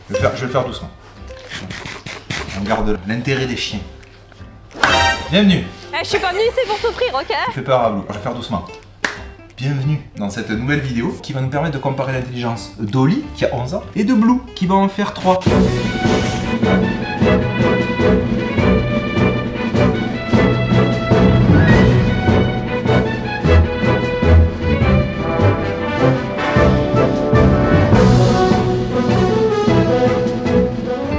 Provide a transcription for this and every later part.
Je vais le faire doucement. On garde l'intérêt des chiens. Bienvenue. Je suis pas venue ici pour souffrir, ok? Tu fais peur à Blue, je vais faire doucement. Bienvenue dans cette nouvelle vidéo qui va nous permettre de comparer l'intelligence d'Oli, qui a 11 ans, et de Blue, qui va en faire 3.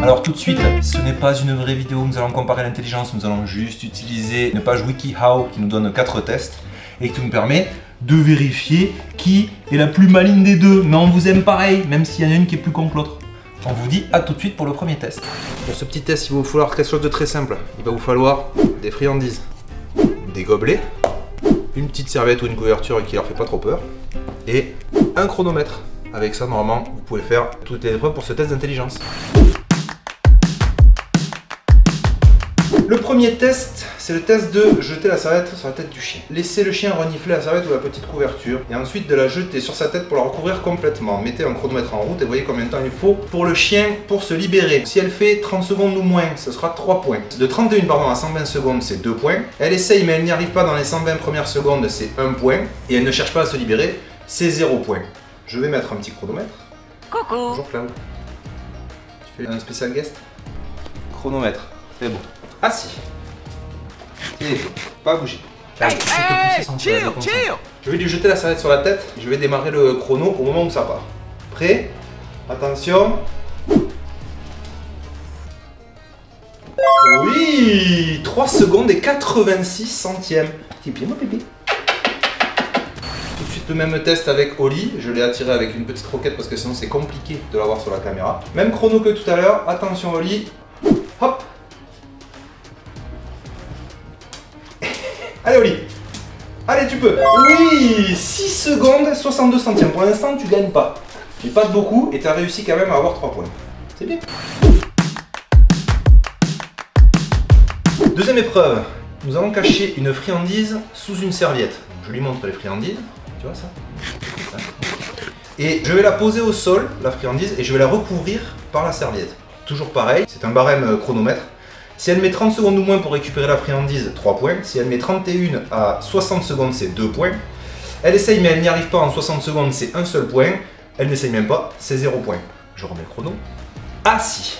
Alors tout de suite, ce n'est pas une vraie vidéo où nous allons comparer l'intelligence, nous allons juste utiliser une page WikiHow qui nous donne 4 tests et qui nous permet de vérifier qui est la plus maligne des deux. Mais on vous aime pareil, même s'il y en a une qui est plus con que l'autre. On vous dit à tout de suite pour le premier test. Pour ce petit test, il va vous falloir quelque chose de très simple. Il va vous falloir des friandises, des gobelets, une petite serviette ou une couverture qui leur fait pas trop peur, et un chronomètre. Avec ça, normalement, vous pouvez faire toutes les épreuves pour ce test d'intelligence. Le premier test, c'est le test de jeter la serviette sur la tête du chien. Laissez le chien renifler la serviette ou la petite couverture et ensuite de la jeter sur sa tête pour la recouvrir complètement. Mettez un chronomètre en route et voyez combien de temps il faut pour le chien pour se libérer. Si elle fait 30 secondes ou moins, ce sera 3 points. De 31 à 120 secondes, c'est 2 points. Elle essaye mais elle n'y arrive pas dans les 120 premières secondes, c'est 1 point. Et elle ne cherche pas à se libérer, c'est 0 point. Je vais mettre un petit chronomètre. Coucou. Bonjour Cloud. Tu fais un spécial guest? Chronomètre, c'est bon. Assis. Et pas bouger. Chill. Je vais lui jeter la serviette sur la tête. Je vais démarrer le chrono au moment où ça part. Prêt? Attention. Oui, 3 secondes et 86 centièmes. Petit pied, mon bébé. Tout de suite le même test avec Oli. Je l'ai attiré avec une petite roquette parce que sinon c'est compliqué de l'avoir sur la caméra. Même chrono que tout à l'heure. Attention Oli. Hop. Allez Oli. Allez tu peux. Oui, 6 secondes 62 centièmes. Pour l'instant tu gagnes pas. Mais pas de beaucoup et tu as réussi quand même à avoir 3 points. C'est bien. Deuxième épreuve. Nous allons cacher une friandise sous une serviette. Je lui montre les friandises. Tu vois ça? Et je vais la poser au sol, la friandise, et je vais la recouvrir par la serviette. Toujours pareil, c'est un barème chronomètre. Si elle met 30 secondes ou moins pour récupérer la friandise, 3 points. Si elle met 31 à 60 secondes, c'est 2 points. Elle essaye mais elle n'y arrive pas en 60 secondes, c'est un seul point. Elle n'essaye même pas, c'est 0 point. Je remets le chrono. Assis.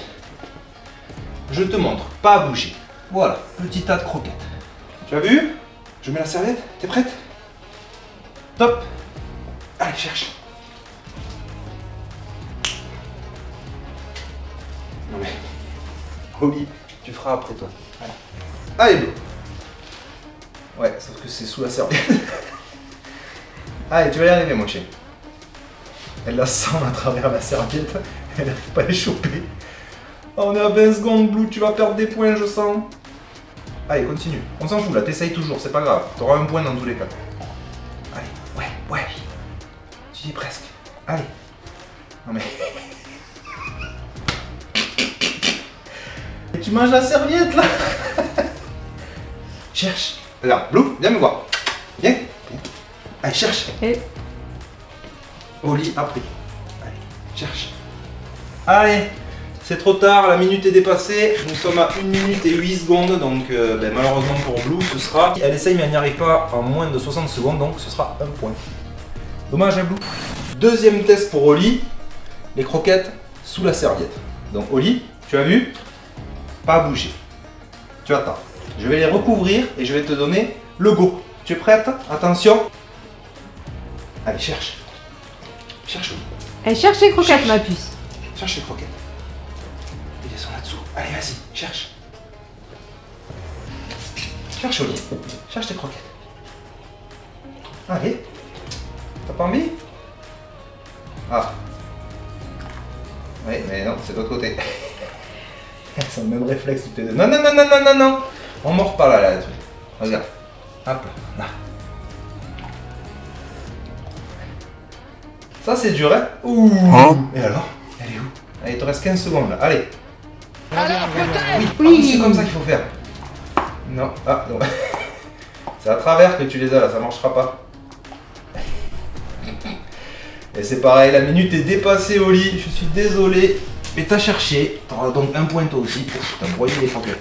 Je te montre, pas à bouger. Voilà, petit tas de croquettes. Tu as vu? Je mets la serviette, t'es prête? Top. Allez, cherche. Non mais... Oli, tu feras après toi. Allez, Blue. Ouais, sauf que c'est sous la serviette. Allez, tu vas y arriver, mon chien. Elle la sent à travers la serviette. Elle n'arrive pas à les choper. Oh, on est à 20 secondes, Blue, tu vas perdre des points, je sens. Allez, continue. On s'en fout là, t'essayes toujours, c'est pas grave. T'auras un point dans tous les cas. Allez, ouais. Tu y es presque. Allez. Non mais... Et tu manges la serviette là. Cherche. Regarde, Blue, viens me voir. Viens. Allez, cherche. Oli, après. Allez, cherche. Allez. C'est trop tard, la minute est dépassée. Nous sommes à 1 minute et 8 secondes. Donc malheureusement pour Blue, ce sera... Elle essaye mais elle n'y arrive pas en moins de 60 secondes. Donc ce sera 1 point. Dommage à Blue. Deuxième test pour Oli. Les croquettes sous la serviette. Donc Oli, tu as vu? Pas bouger. Tu attends. Je vais les recouvrir et je vais te donner le go. Tu es prête? Attention. Allez, cherche. Cherche Oli. Elle cherche les croquettes, ma puce. Cherche les croquettes. Ils sont là-dessous. Allez, vas-y, cherche. Cherche Oli. Cherche tes croquettes. Allez. T'as pas envie? Ah. Oui, mais non, c'est de l'autre côté. C'est le même réflexe toutes les deux. Non. On mord pas là, truc. Regarde. Hop là. Ça c'est dur, hein? Ouh. Et alors? Elle est où? Allez, il te reste 15 secondes là. Allez. Oui. C'est comme ça qu'il faut faire. Non. Ah, non. C'est à travers que tu les as là, ça marchera pas. Et c'est pareil, la minute est dépassée au lit, je suis désolé. Et t'as cherché, t'auras donc un point toi aussi. T'as broyé les croquettes.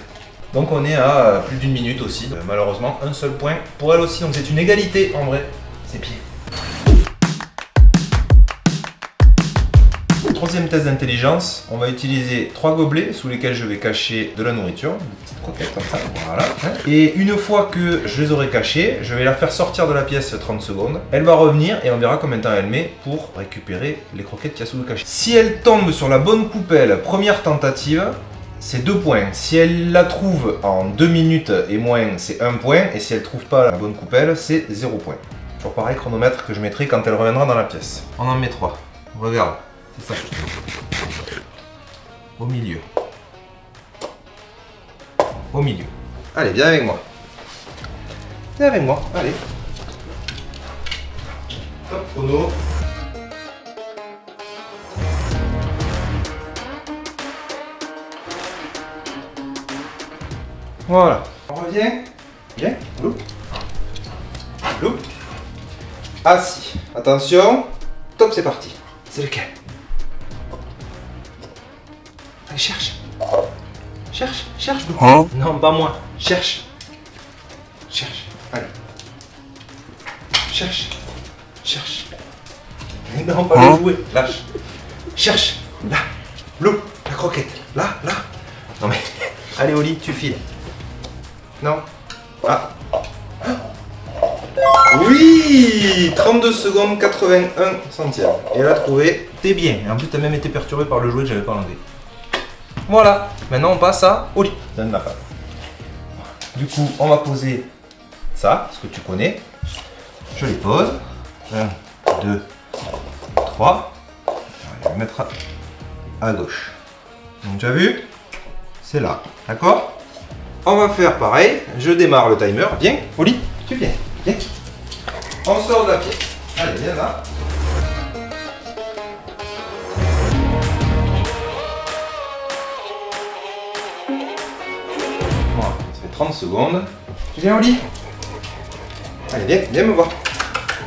Donc on est à plus d'une minute aussi. Malheureusement, un seul point pour elle aussi. Donc c'est une égalité en vrai. C'est pieds. Troisième test d'intelligence, on va utiliser 3 gobelets sous lesquels je vais cacher de la nourriture, des petites croquettes comme ça, voilà. Et une fois que je les aurai cachées, je vais la faire sortir de la pièce 30 secondes. Elle va revenir et on verra combien de temps elle met pour récupérer les croquettes qu'il y a sous le cachet. Si elle tombe sur la bonne coupelle, première tentative, c'est 2 points. Si elle la trouve en 2 minutes et moins, c'est 1 point. Et si elle trouve pas la bonne coupelle, c'est 0 point. Toujours pareil, chronomètre que je mettrai quand elle reviendra dans la pièce. On en met 3. Regarde. C'est ça. Au milieu. Au milieu. Allez, viens avec moi. Viens avec moi, allez. Top chrono. Voilà. On revient. Viens. Loup. Loup. Assis. Attention. Top, c'est parti. C'est lequel? Allez, cherche. Cherche, cherche. Hein? Non, pas moi. Cherche. Cherche. Allez. Cherche. Cherche. Non, pas le jouer. Lâche. Cherche. Là. Bleu. La croquette. Là, là. Non mais. Allez, Oli, tu files. Non. Ah. Oui, 32 secondes, 81 centièmes. Et elle a trouvé. T'es bien. Et en plus, t'as même été perturbé par le jouet que j'avais pas enlevé. Voilà. Maintenant, on passe à Oli. Donne la femme. Du coup, on va poser ça, ce que tu connais. Je les pose. 1, 2, 3. Je vais le mettre à gauche. Donc, tu as vu? C'est là. D'accord? On va faire pareil. Je démarre le timer. Viens, Oli, tu viens. Viens. On sort de la pièce. Allez, viens là. Voilà, ça fait 30 secondes. Tu viens au lit? Allez, viens, viens me voir.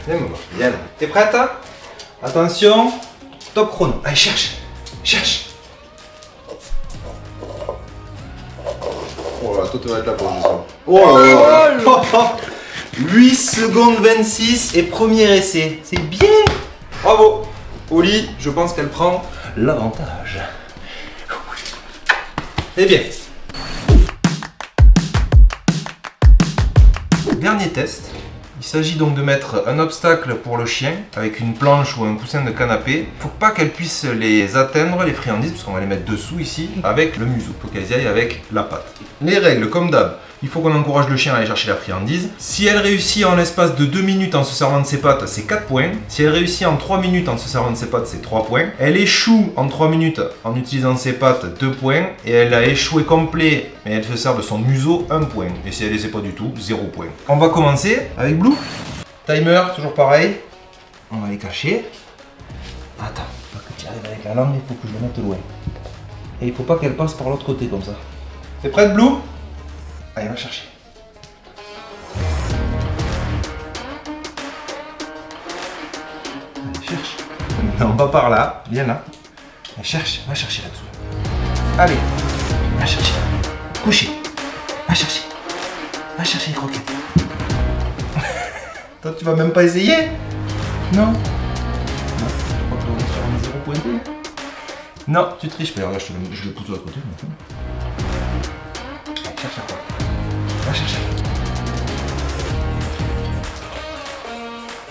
Viens me voir. Viens là. T'es prête hein? Attention. Top chrono. Allez, cherche. Cherche. Oh là, toi tu vas être là pour le soir. Oh là là. 8 secondes 26 et premier essai. C'est bien. Bravo. Oli, je pense qu'elle prend l'avantage. Eh bien. Dernier test. Il s'agit donc de mettre un obstacle pour le chien avec une planche ou un coussin de canapé. Faut pas qu'elle puisse les atteindre, les friandises, parce qu'on va les mettre dessous ici, avec le museau. Faut qu'elles y aillent avec la patte. Les règles, comme d'hab, il faut qu'on encourage le chien à aller chercher la friandise. Si elle réussit en l'espace de 2 minutes en se servant de ses pattes, c'est 4 points. Si elle réussit en 3 minutes en se servant de ses pattes, c'est 3 points. Elle échoue en 3 minutes en utilisant ses pattes, 2 points. Et elle a échoué complet, mais elle se sert de son museau, 1 point. Et si elle ne sait pas du tout, 0 point. On va commencer avec Blue. Timer, toujours pareil. On va les cacher. Attends, faut que tu arrives avec la langue, il faut que je le mette loin. Et il faut pas qu'elle passe par l'autre côté comme ça. T'es prête, Blue? Allez, va chercher. Allez, cherche. Non, pas par là. Viens là. Allez, cherche. Va chercher là-dessous. Allez. Va chercher. Coucher. Va chercher. Va chercher les croquettes. Toi, tu vas même pas essayer? Non. Non. Je crois qu'on est sur un 0 pointé. Non, tu triches. Mais regarde, je le pousse de l'autre côté. Allez, cherche à quoi? Va chercher.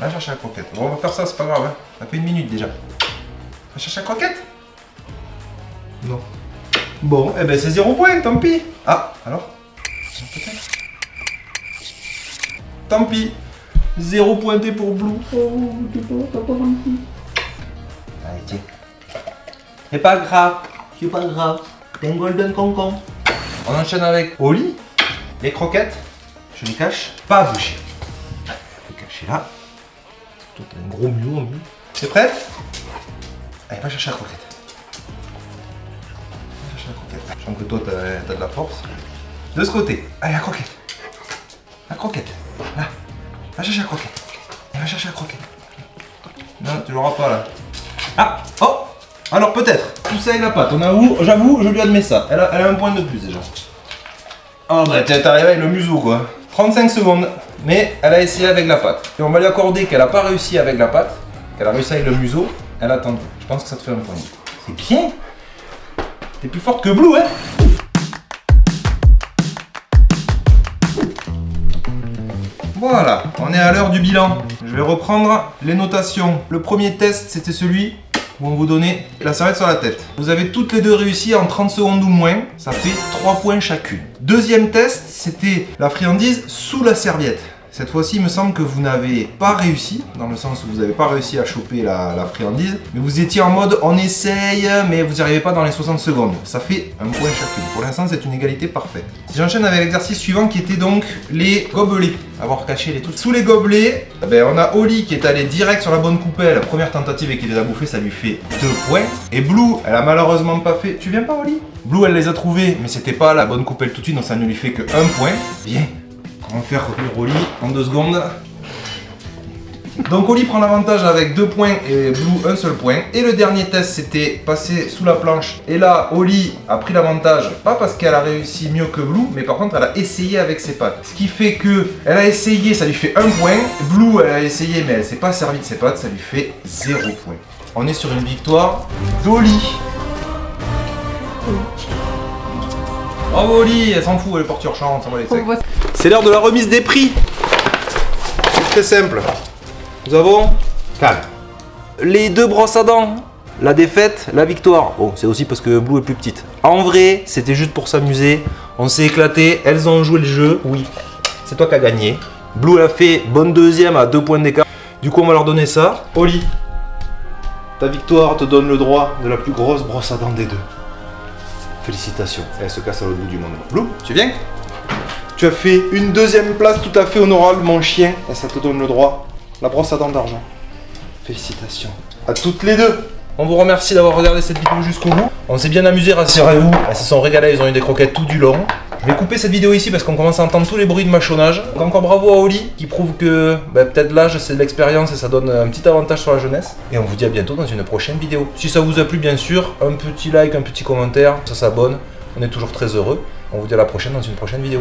Va chercher la croquette. Bon, on va faire ça, c'est pas grave. Hein. Ça fait 1 minute déjà. Va chercher la croquette? Non. Bon, eh ben c'est 0 point, tant pis. Ah, alors? Peut-être. Tant pis. 0 pointé pour Blue. Oh, t'as pas réussi. Allez, tiens. C'est pas grave. C'est pas grave. T'es un golden concon. On enchaîne avec Oli. Les croquettes, je les cache, pas à bouger. Je vais cacher là. Toi, t'as un gros museau en plus. T'es prête? Allez, va chercher la croquette. Va chercher la croquette. Je sens que toi, t'as de la force. De ce côté. Allez, la croquette. La croquette. Là. Va chercher la croquette. Allez, va chercher la croquette. Non, tu l'auras pas là. Ah! Oh! Alors peut-être, tout ça avec la pâte, on avoue, j'avoue, je lui admets ça. Elle a un point de plus déjà. Oh bah t'es arrivé avec le museau quoi. 35 secondes, mais elle a essayé avec la pâte. Et on va lui accorder qu'elle a pas réussi avec la pâte, qu'elle a réussi avec le museau, elle attend. Je pense que ça te fait un point. C'est bien. T'es plus forte que Blue, hein. Voilà, on est à l'heure du bilan. Je vais reprendre les notations. Le premier test, c'était celui où on vous donnait la serviette sur la tête. Vous avez toutes les deux réussi en 30 secondes ou moins. Ça fait 3 points chacune. Deuxième test, c'était la friandise sous la serviette. Cette fois-ci, il me semble que vous n'avez pas réussi, dans le sens où vous n'avez pas réussi à choper la friandise, mais vous étiez en mode on essaye, mais vous n'y arrivez pas dans les 60 secondes. Ça fait un point chacune. Pour l'instant, c'est une égalité parfaite. Si j'enchaîne avec l'exercice suivant qui était donc les gobelets. Avoir caché les trucs. Sous les gobelets, on a Oli qui est allé direct sur la bonne coupelle. La première tentative et qui les a bouffés, ça lui fait 2 points. Et Blue, elle a malheureusement pas fait. Tu viens pas, Oli? Blue, elle les a trouvés, mais c'était pas la bonne coupelle tout de suite, donc ça ne lui fait que 1 point. Bien. On va faire revenir Oli en 2 secondes. Donc Oli prend l'avantage avec 2 points et Blue 1 seul point. Et le dernier test, c'était passer sous la planche. Et là, Oli a pris l'avantage, pas parce qu'elle a réussi mieux que Blue, mais par contre, elle a essayé avec ses pattes. Ce qui fait que elle a essayé, ça lui fait 1 point. Blue, elle a essayé, mais elle s'est pas servie de ses pattes, ça lui fait 0 point. On est sur une victoire d'Oli. Bravo Oli, elle s'en fout, elle est porte sur champ, ça va les secs. C'est l'heure de la remise des prix. C'est très simple. Nous avons les 2 brosses à dents, la défaite, la victoire. Bon, c'est aussi parce que Blue est plus petite. En vrai, c'était juste pour s'amuser. On s'est éclaté, elles ont joué le jeu. Oui, c'est toi qui as gagné. Blue elle a fait bonne deuxième à 2 points d'écart. Du coup, on va leur donner ça. Oli, ta victoire te donne le droit de la plus grosse brosse à dents des 2. Félicitations, elle se casse à l'autre bout du monde. Blue, tu viens? Tu as fait une 2e place tout à fait honorable, mon chien, et ça te donne le droit. La brosse à dents d'argent. Félicitations à toutes les 2. On vous remercie d'avoir regardé cette vidéo jusqu'au bout. On s'est bien amusé, rassurez-vous. Elles se sont régalées, ils ont eu des croquettes tout du long. Je vais couper cette vidéo ici parce qu'on commence à entendre tous les bruits de mâchonnage. Donc encore bravo à Oli qui prouve que peut-être l'âge c'est de l'expérience et ça donne un petit avantage sur la jeunesse. Et on vous dit à bientôt dans une prochaine vidéo. Si ça vous a plu bien sûr, un petit like, un petit commentaire, ça s'abonne. On est toujours très heureux. On vous dit à la prochaine dans une prochaine vidéo.